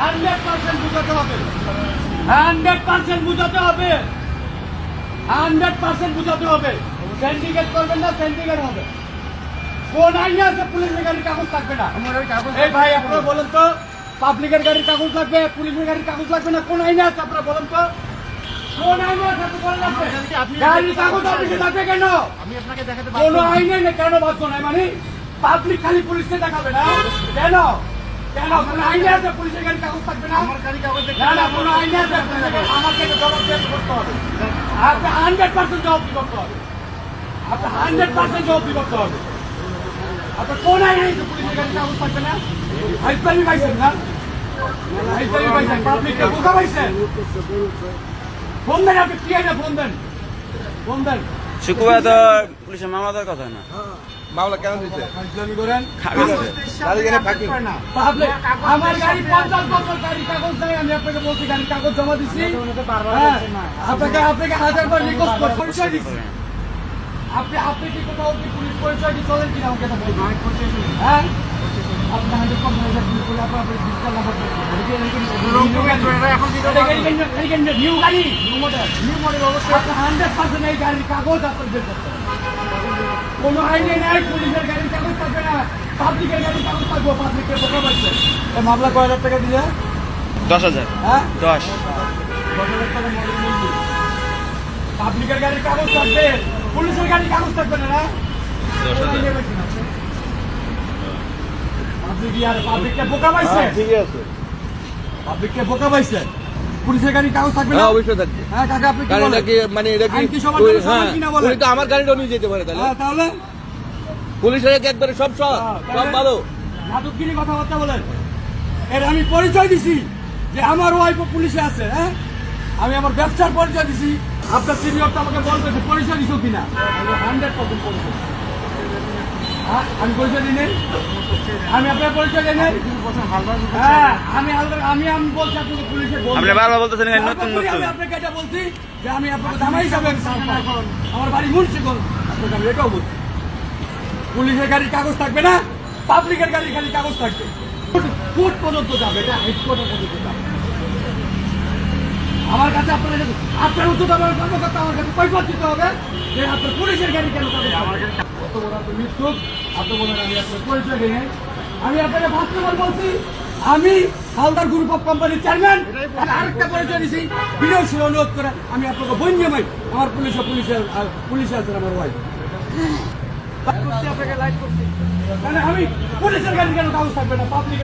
100% বুঝাতে হবে, 100% বুঝাতে হবে, 100% বুঝাতে হবে। সিন্ডিকেট করবেন না, সিন্ডিকেট হবে। কোন আইনে আছে পুলিশের গাড়ির কাগজ থাকবে না? এই ভাই আপনারা বলেন তো, পাবলিকের গাড়ির কাগজ লাগবে, পুলিশের গাড়ির কাগজ লাগবে না? কোন আইনে আছে আপনারা বলেন তো? কোন আইনে আছে আপনি বলেন? গাড়ির কাগজ অফিসে থাকবে কেন? কোন আইনে নেই, কেন বাধ্য নাই? মানে পাবলিক খালি পুলিশকে দেখাবে না কেন? কেন কোন আইনে আছে পুলিশের গাড়ির কাগজ থাকবে না? না না, কোন আইনে আছে আমাকে জবাব দিয়ে করতে হবে। আপনি 100% জবাব করতে হবে, আপনি 100% জবাব করতে হবে। আপনার কোন আইনে আছে পুলিশের গাড়ির কাগজ থাকবে না? হাইপারি পাইছেন না? হাইপারি পাইছেন, পাবলিককে বোকা পাইছেন। ফোন দেন, আপনি কি আইনে ফোন দেন, ফোন দেন। শুক্রবার তো পুলিশের মামলা দেওয়ার কথা না। মামলা কেন দিচ্ছে? আমার গাড়ি 50 বছর গাড়ির কাগজ নাই, আমি আপনাকে বলছি গাড়ির কাগজ জমা দিচ্ছি। আপনাকে আপনাকে 1000 বার রিকোয়েস্ট করে পরিচয় দিচ্ছি। আপনি কি কোথাও কি পুলিশ পরিচয় দিয়ে চলেন কিনা আমাকে তো বলবেন। হ্যাঁ, আপনি 100% পুলিশ বলে আপনার ডিজিটাল নাম্বার নিউ গাড়ি, নিউ মডেল অবশ্যই 100% এই গাড়ির কাগজ আপনার বের করতে হবে। কোনো আইনে নাই পুলিশের গাড়ির কাগজ থাকবে না, পাবলিকের গাড়ির কাগজ থাকবো। পাবলিকের বোকা পাচ্ছে। এই মামলা কয় হাজার টাকা দিলে? 10,000। হ্যাঁ, 10। 10,000 টাকা পাবলিকের গাড়ির কাগজ থাকবে, পুলিশের গাড়ির কাগজ থাকবে না? 10,000। পাবলিককে বোকা পাইছে, ঠিক আছে, পাবলিককে বোকা পাইছে। পুলিশের গাড়ির কাগজ থাকবে না? অবশ্যই থাকবে। হ্যাঁ কাকা, আপনি কি কারণ বলেন? এটা কি মানে এটা কি আইন কি সবার জন্য সমান কিনা বলেন? উনি তো আমার গাড়িটাও নিয়ে যেতে পারে, তাহলে হ্যাঁ, তাহলে পুলিশের একবারে সব সব ভালো। নাটকগিরি কথাবার্তা বলেন। এর আমি পরিচয় দিছি যে আমার ওয়াইফ পুলিশে আছে। হ্যাঁ, আমি আমার ব্যবসার পরিচয় দিছি। আপনার সিনিয়রটা আমাকে বলবে যে পরিচয় দিছো কিনা। 100% পরিচয়। হ্যাঁ, আমি পরিচয় দিই নাই, আমি আপনার পরিচয় দিই নাই। হ্যাঁ, আমি বলছি আপনাকে পুলিশে আপনি বারবার বলতেছেন নতুন নতুন। আমি আপনাকে এটা বলছি যে আমি আপনাকে জামাই হিসাবে আমার বাড়ি মুন্সিগঞ্জ, আপনাকে আমি এটাও বলছি। পুলিশের গাড়ির কাগজ থাকবে না, পাবলিকের গাড়ির খালি কাগজ থাকবে। কোর্ট পর্যন্ত যাবে, এটা হেডকোয়ার্টার পর্যন্ত যাবে। আমার কাছে আপনার উচ্চত আমার কর্মকর্তা আমার কাছে কৈফিয়ত দিতে হবে যে আপনার পুলিশের গাড়ি কেন কাগজ থাকবে। কত বড় আপনি মিথ্যুক, আপনি বলেন আমি আপনার পরিচয় দিই নাই। আমি আপনাকে বাস্তবতা বলছি, আমি হালদার গ্রুপ অফ কোম্পানির চেয়ারম্যান। আরেকটা পরিচয় দিছি, বিনয় সুর অনুরোধ করে আমি আপনাকে বন্যমাই আমার পুলিশে আছেন আমার ওয়াইফ। আপনাকে লাইট করছি, আমি পুলিশের গাড়ি কেন কাগজ থাকবে না? পাবলিক